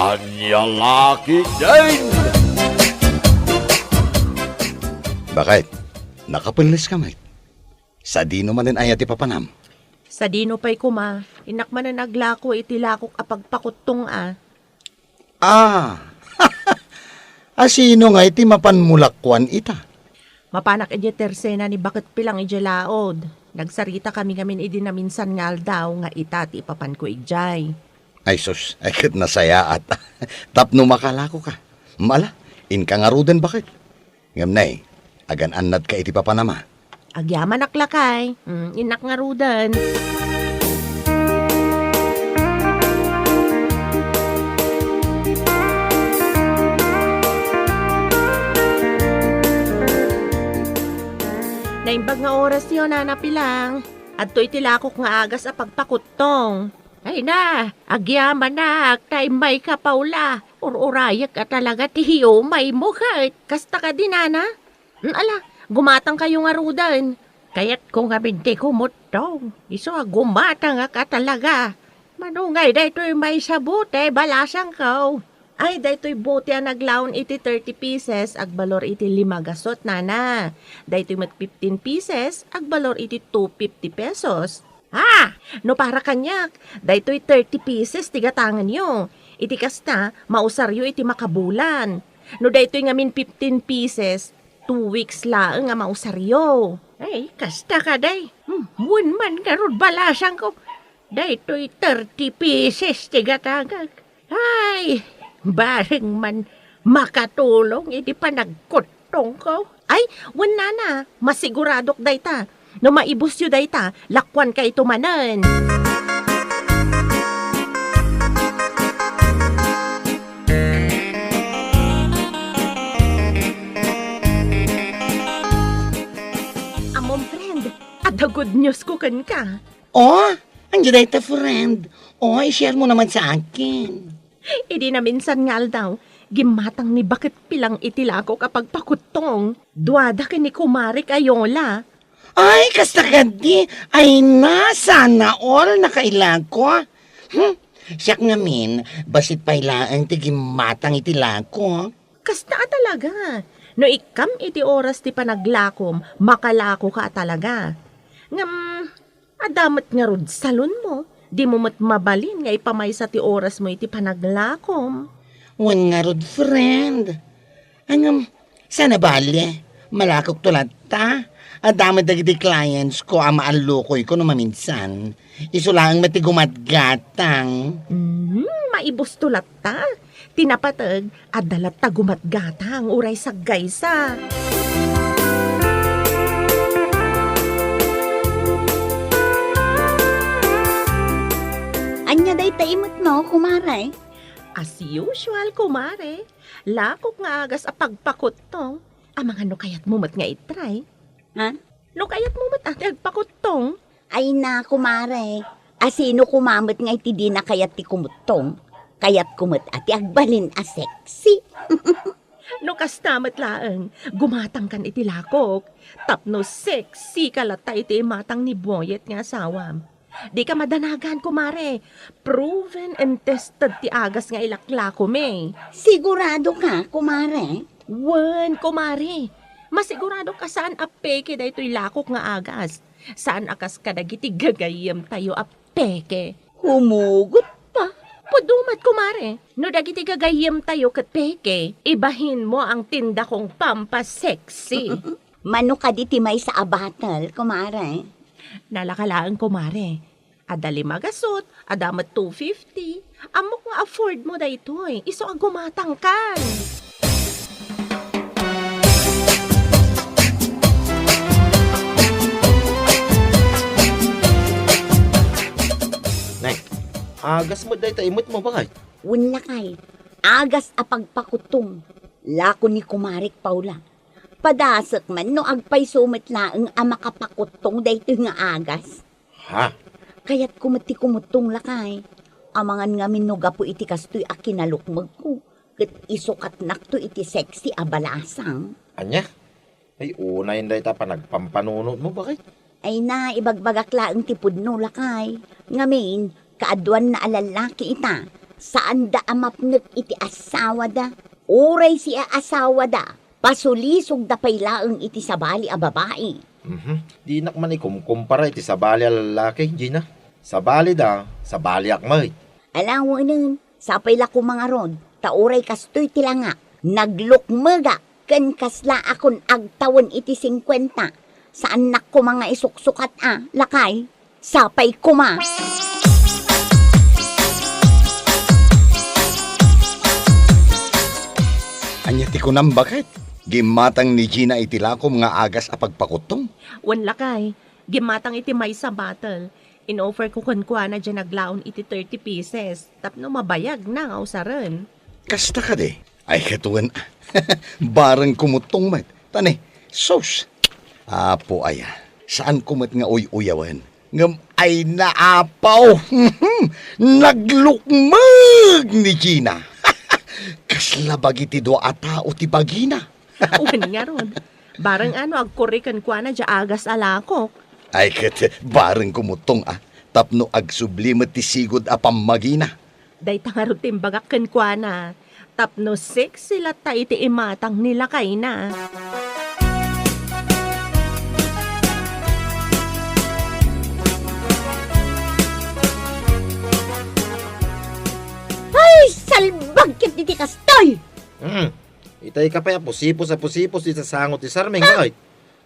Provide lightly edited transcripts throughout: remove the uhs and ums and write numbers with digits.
Kanyang laki din! Bakit? Nakapunlis ka, mate. Sa dino man din ayat ipapanam. Sa dino pa'y kuma, inak man na naglako itilakok apagpakuttong Asino nga iti mapanmulakwan ita? Mapanak iti tersena ni bakit pilang iti laod. Nagsarita kami ngamin idi na minsan nga aldaw nga ita ti ipapan ko ijay. Ay sus, ay kat nasaya at tapno makalako ka. Mala, in ka nga ruden bakit? Ngamnay, agan annad ka iti papanama. Agyaman aklakay, inak nga rudan. Naimbag nga oras yun, napilang. At to'y tilakok nga agas a pagpakuttong. Ay na, agyaman na, tay may kapaula. Ururayak ka talaga tihiyo, may mukha. Kasta ka din, Ala, gumatang kayo nga rudan. Kaya't kung nga binti kumutong, iso gumatang ka talaga. Manungay, dayto'y may sabute, balasang ko. Ay, dayto'y bote ang naglaon iti 30 pieces, agbalor iti 5 gasot, nana. Dayto'y mat 15 pieces, agbalor iti 250 pesos. No para kanyak, dayto'y 30 pieces, tigatangan nyo. Iti kasta, mausaryo iti makabulan. No dayto'y ngamin 15 pieces, 2 weeks lang nga mausaryo. Ay, kasta ka day. Mun man karod balasang ko. Dayto'y 30 pieces, tigatagag. Ay, baring man makatulong, iti panagkutong ko. Ay, wala na, masiguradok dayta. No maibus yu dayta, lakwan kay tumanan. Amom friend, at the good news ko kan ka. Oh, andiyan dayta friend. Oh, i-share mo naman sa akin. Idi na minsan ngal daw, gimatang ni bakit pilang itilako kapag pakutong. Duwada kini kumarik ayola. Ay, kasta kadi. Ay na, sana all nakailag ko. Siyak ngamin, basit pailaan ti gimatang itilag ko. Kasta talaga. No ikam iti oras ti panaglakom, makalako ka talaga. Ngam, adamat nga rod salon mo. Di mo mat mabalin nga ipamay sa ti oras mo iti panaglakom. Wan nga rod, friend. Angam, sana bali. Malakok tulad ta. Adamad dagiti clients ko ang maalukoy ko no maminsan. Iso lang matigumatgatang. Maibos tulat ta. Tinapatag, adalat ta gumatgatang uray sa gaysa. Anya day taimot mo, kumaray. As usual, kumare. Lakok nga agas a pagpakuttong. Amang ano kayat mo mat nga itry? Ha? No kayat mo mat ati agpakuttong? Ay na, kumaray. Asino kumamot nga iti di na kayat ti kumutong. Kayat kumot ati agbalin a sexy. No kastamat laeng, gumatang kan iti lakok. Tapno sexy kalata iti matang ni Boyet nga asawam. Di ka madanagan, kumare. Proven and tested ti agas nga ilaklako me. Sigurado ka, kumaray? Wan, kumare. Masigurado ka saan apeke daytoy lakok nga agas. Saan akas kadagiti gagayam tayo apeke. Humugot pa. Pudumat, kumare. No dagiti gagayam tayo kat peke, ibahin mo ang tinda kong pampasexy. Mano ka di timay sa abatal, kumaray? Nalakalaan, kumare. Adali magasot, adamat 250. Amok nga afford mo daytoy. Iso ang gumatang kan. Nay, agas mo dahi taimot mo bakit? Wala kay. Agas a pagpakutong. Lako ni kumarik Paula. Padasak man no agpay sumat laeng a makapakutong dayto nga agas. Ha? Kaya't kumati kumutong lakay. Amangan nga minuga po iti kastoy a kinalukmag ko. Kat isukat nakto iti sexy a balasang. Anya? Ay, unay dahi ta pa nagpampanunod mo bakit? Ay na, ibagbagak laeng tipod no lakay. Ngamin, kaadwan na alalaki ita. Saan da amapnek iti asawa da? Uray siya asawa da. Pasulisog da paylaeng iti sabali a babae. Di nakman ikumkumpara iti sabali a lalaki, Gina. Sabali da, sabali akmay. Alam mo nun, sapay la ko mga ron, tauray kastoy tilanga, naglukmaga, ken kasla akon agtawon iti 50. Saan nak ko mga isuksukat lakay, sapay kuma. Anya ti kunam bakit? Gimatang ni Gina itilakom nga agas a pagpakutong. Wan lakay, gimatang iti may sa battle. In-offer ko kunkwa na dyan naglaon iti 30 pieces. Tapno mabayag na nga usaran. Kasta ka de. Ay katuan. Barang kumutong mat. Tani, sos. Apo aya. Saan kumat nga uy-uyawan? Ngam ay naapaw. Naglukmag ni Gina. Kaslabag iti doa a tao ti bagina. Uwan nga ron. Barang agkurikan kwa na dyan agas alakok. Ay kat, barang kumutong Tapno agsublimat ti sigod a pamagina. Day tangarot timbagakan kwa na. Tapno 6 sila ta iti imatang nila kay na. Ay, salbag kit iti kastoy! Itay ka pa ya, pusipos di sa sangot ti sarmeng, ay.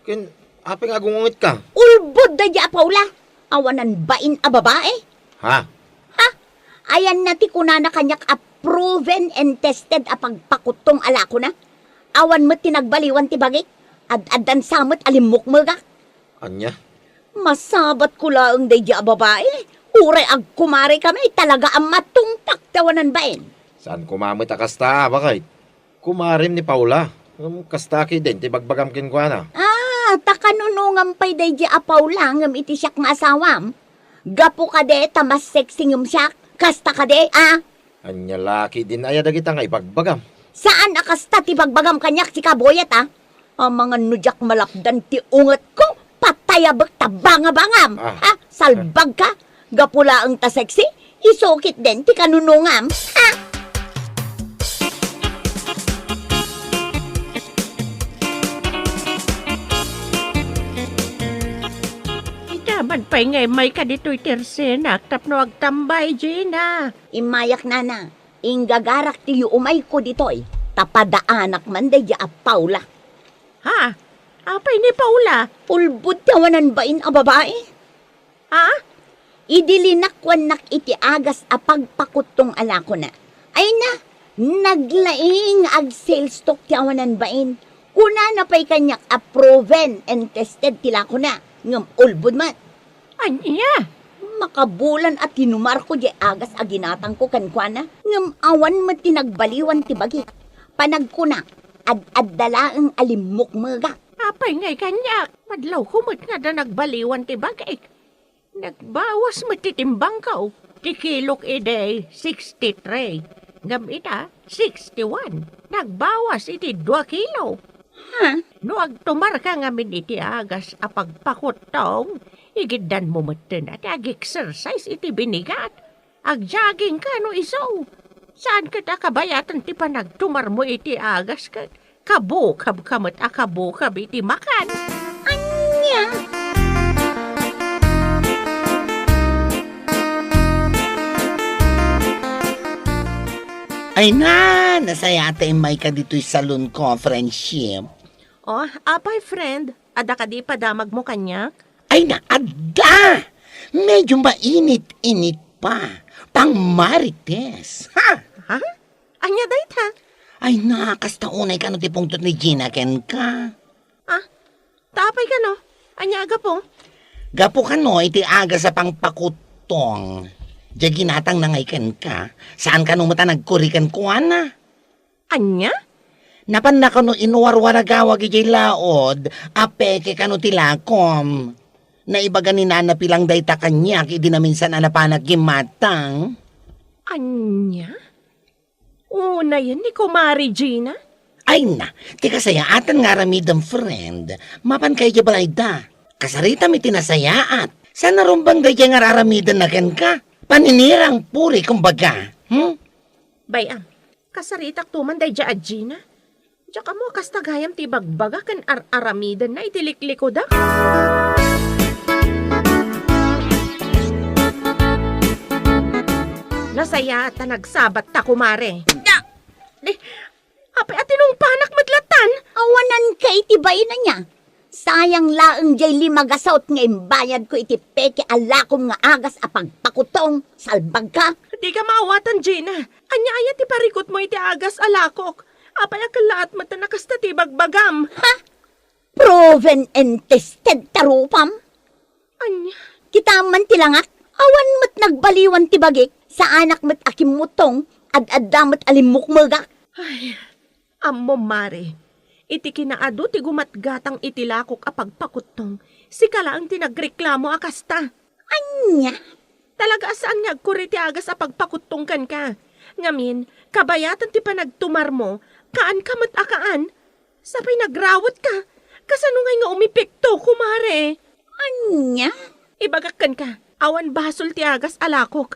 Ken, apeng agungungit ka. Ulbod da ya, Paula! Awanan bain a babae? Ha? Ayan na ti kunana kanyak a proven and tested a pagpakutong alako na. Awan mo tinagbaliwan ti bagik. Ad-adan samot alimukmagak. Anya? Masabat ko laang day a babae. Uray ag kumari kami talaga ang matungtak tawanan bain. Saan kumamit a kasta, bakit? Kumarim ni Paula. Kastaki din, ti bagbagam kinkwana. Takanunungam pa'y day a Paula ngam iti siyak nga asawam. Gapo ka de, tamas sexy ngam siyak. Kasta ka de, Anya laki din aya dagita nga ibagbagam. Saan akasta ti bagbagam kanyak si kaboyat, Ang mga nudyak malakdan ti unget ko, patayabag tabanga-bangam. Salbag ka, gapula ang ta sexy, isukit din ti kanunungam, Itaman pa'y ngay may ka dito'y tersenak. Tapno agtambay, Gina. Imayak na, ingagarak ti umay ko ditoy, tapadaanak man day a Paula. Ha? Apay ni Paula? Ulbud tawanan bain a babae? Ha? Idilinakwan nak iti agas a pagpakutong alako na. Ay na, naglaing ag sales talk ti awanan bain. Kuna na pa'y kanyak a proven and tested tilako na. Ngam ulbud man. Anya? Makabulan at tinumar ko di agas a ginatang ko kankwana. Ngam awan mo tinagbaliwan ti bagi. Panagkuna, ad-addalaang alimukmaga. Apay ngay kanyak. Madlaw kumot nga da nagbaliwan ti bagay. Nagbawas matitimbang ka ti kilok ide 63. Ngam ita 61. Nagbawas iti 2 kilo. No agtumar ka ngamin iti agas a pagpakutong, igiddan mo matan at ag-exercise iti binigat. Ag-jogging ka no iso. Saan ka ta kabayatan ti panagtumar mo iti agas ka? Kabukab kamat akabukab iti makan. Anya? Ay na, nasaya ate may ka dito'y salon ko, friendship. Oh, apay friend, ada ka di padamag mo kanyak? Ay na, ada! Medyo mainit-init pa. Pang marites. Ha? Ha? Anya dayt ha? Ay na, kasta unay ka no ti pungtot ni Gina ken ka. Ah, tapay ka no? Anya aga po? Gapo ka no, iti aga sa pangpakutong. Diya ginatang nangaykan ka. Saan ka nung mata nagkurikan ko, ana? Anya? Napan na ka no inuwarwaragawag ijay laod, apeke ka no tilakom. Naibaga ni nana pilang dayta kanyak, idi na minsan anapanag gimatang. Anya? Una yan ni Kumari Gina? Ay na, ti kasayaatan nga ramidang friend, mapan kayo diya balay da. Kasarita mi tinasayaat. Sana rumbang da nga raramidan na ken ka. Paninirang puri kumbaga. Bayam, kasaritak tuman day dya Gina. Diya ka mo kastagayam ti bagbaga kan aramidan na itilikliko da. Nasaya at nagsabat ta kumare. Di, apay atinong panak madlatan. Awanan ka iti bain na niya. Sayang laeng jay limagasaut nga imbayad ko iti peke alakom nga agas a pagpakutong. Salbag ka. Di ka maawatan, Gina. Anya-aya ti parikot mo iti agas alakok. Apay akalaat mata nakasta ti bagbagam. Ha? Proven and tested tarupam. Anya, Kita man tilangak. Awan mo't nagbaliwan ti bagik. Sa anak mo't akimutong. Ad-adamot alimukmagak. ay, ammo mare. Iti kinaado ti gumatgatang itilakok a pagpakutong. Si kalaang tinagreklamo akasta. Anya? Talaga saan nga agkuri ti agas a pagpakutong kan ka. Ngamin, kabayatan ti panagtumar mo, kaan ka mat akaan. Sapay nagrawat ka. Kasano nga umipikto, kumare. Anya? Ibagakan ka, awan basol ti agas alakok.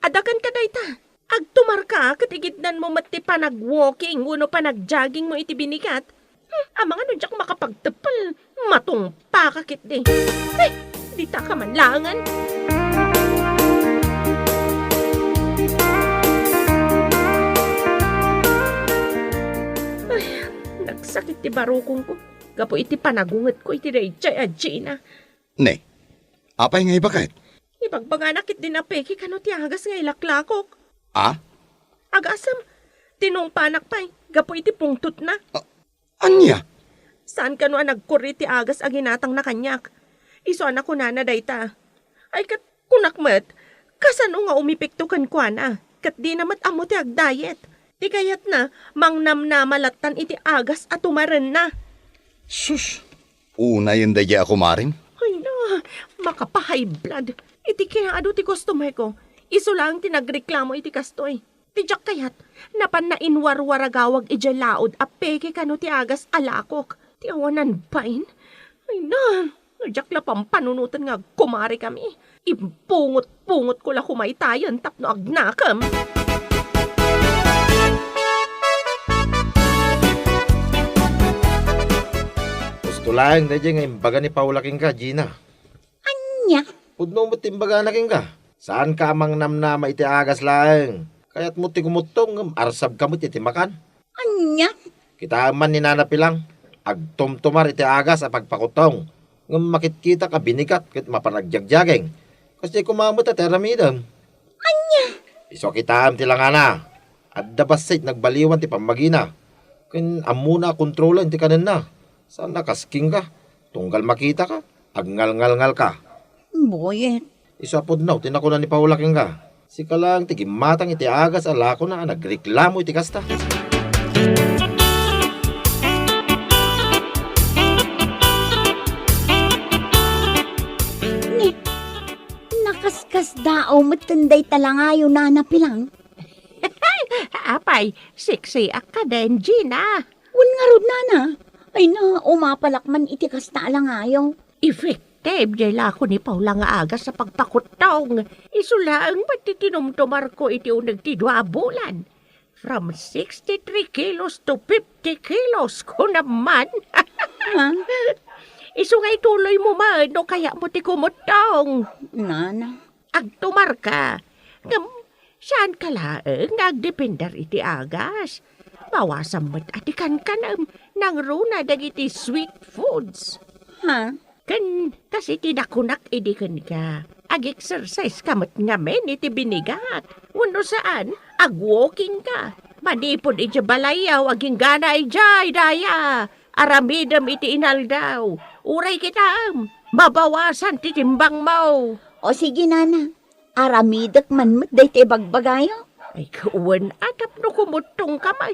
Adakan ka dayta. Agtumar ka, katigidnan mo mat ti panag-walking, uno panag-jogging mo iti binikat. Amang ano diyak makapagtepal, matungpa kakit di. Di ta ka man langan. Ay, nagsakit ti barukong ko. Gapo iti panagunget ko iti dayjay Gina. Ne, apay nga ibakit? Ibagbaganakit din na peki kano ti agas nga ilaklakok. Ah? Agasam, tinong panak pa'y, gapo iti pungtut na. Anya? Saan kano nagkuri ti agas aginatang na kanyak? Iso anak ko na dayta. Ay kat kunakmet, kasano nga umipikto kan kuana? Kat di namat amo ti agdayet. Ti kayat na, mangnam na malatan iti agas at tumaren na. Sus, una yun daya ako maring. Ay na, makapahay blood. Iti kinaado ti customer ko. Iso lang tinagreklamo iti kastoy. Tijak kayat, napan na inwarwaragawag ija laod a peke kano ti agas alakok. Ti awanan bain. Ay na, nadyak la pampanunutan nga kumari kami. Impungot-pungot ko la kumaytayan tapno agnakam. Gusto lang, dahil nga imbaga ni Paulaking ka, Gina. Anya? Pudno mo timbaga naking ka. Saan ka amang namnama iti agas lang? Kaya't mo ti kumutong, arsab ka mo iti makan. Anya? Kita man ni nanapilang, agtumtumar iti agas a pagpakutong. Ngam makitkita ka binikat, kit mapanagjagjageng. Kasi kumamot at eramidam. Anya? Iso kita am tilangana. At dabasit nagbaliwan ti pamagina. Kin amuna kontrolan ti kanin na. Saan nakasking ka? Tunggal makita ka? Agngal-ngal-ngal ka. Boyet. Isapod na, tinakunan ni Paulaking ka. Si kalang tigimatang iti agas alako na nagreklamo iti kasta. Nakaskas dao matanday talangayo na napilang. Apay, sexy ka din, Gina. Un nga rod na. Ay na, umapalakman iti kasta alangayo. Effective, jayla ko ni Paula nga agas sa pagpakutong. Isulaang matitinumtumar ko iti unag ti 2 bulan. From 63 kilos to 50 kilos ko naman. Ha? Isu nga ituloy mo man, no kaya mo ti kumutong. Nana. Agtumar ka. Ngam, saan ka laeng nagdependar iti agas? Bawasan mo't atikan ka nang runa dagiti sweet foods. Ha? Kan kasi tinakunak idikan ka. Ag-exercise ka mat ngamen iti binigat. Uno saan, ag-walking ka. Manipod iti balayaw, aging gana ijay, daya. Aramidam iti inaldaw. Uray kita, mabawasan ti timbang mo. O sige nana. Aramidak man mo't day te bagbagayo. Ay kauwan atap no kumutong kamay.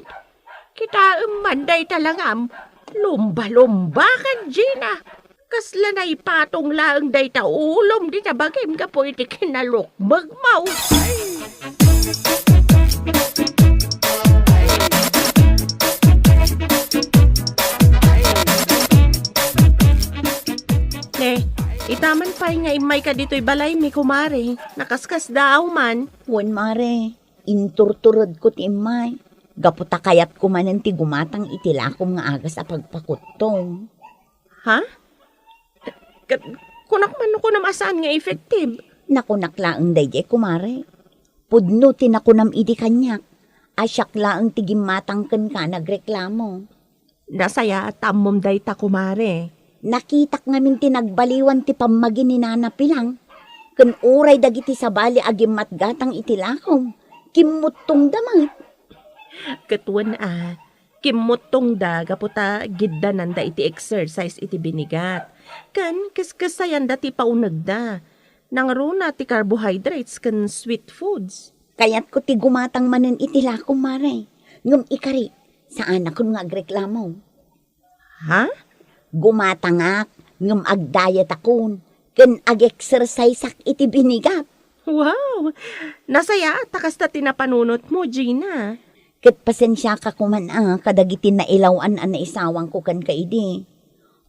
Kita manday talangam. Lumba-lumba kan, Gina. Kasla na ipatong lang day taulom di tabagim ka po iti kinalukbag mau. Ne, itaman pa nga imay ka dito'y balay mi kumare. Nakaskas daw man. Wan mare. Inturturod ko ti imay. Gaputa kayat kumanan ti gumatang itilakom nga agas a pagpakutong. Ha? Kunak man ko namasaan nga effective. Nakunak laang dayjay kumare. Pudno tinakunam idi kanyak. Asyak laang ti gimatang ken ka nagreklamo. Nasaya at tamom day ta kumare. Nakitak ngamin tinagbaliwan ti pamagi ni Nana Pilang. Ken uray dagiti sabali agimat gatang itilakom. Kimutong damay. Katuan kimutong da gaputa giddanan da iti exercise iti binigat. Kan kasayan da ti paunag da. Nangaruna ti carbohydrates kan sweet foods. Kayat ko ti gumatang manen itilakom mare. Ngum ikari, saan ako nga agreklamo? Ha? Gumatangak, ngum agdayat akon. Ken ag-exercise ak iti binigat. Wow! Nasaya takas ta tinapanunot mo, Gina. Ket pasensya ka kuman kadagiti na ilawan an naisawang ko kan kaidi.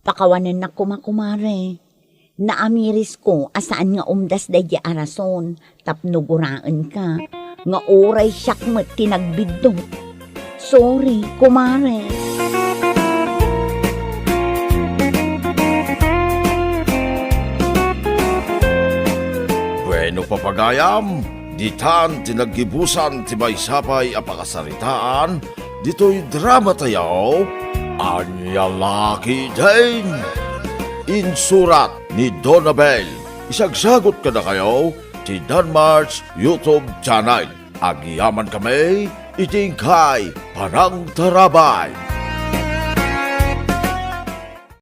Pakawanan na kumakumare. Naamiris ko asaan nga umdas dadya arason tapnuguraan ka. Nga oray siyak met tinagbidot. Sorry, kumare. Bueno papagayam, ditan tinaggibusan ti may sapay apakasaritaan, dito'y drama tayaw, Anyalaki Din. Insurat ni Donabel, isagsagot ka na kayo, ti Danmar's YouTube channel. Agyaman kami, itingkay, parang tarabay.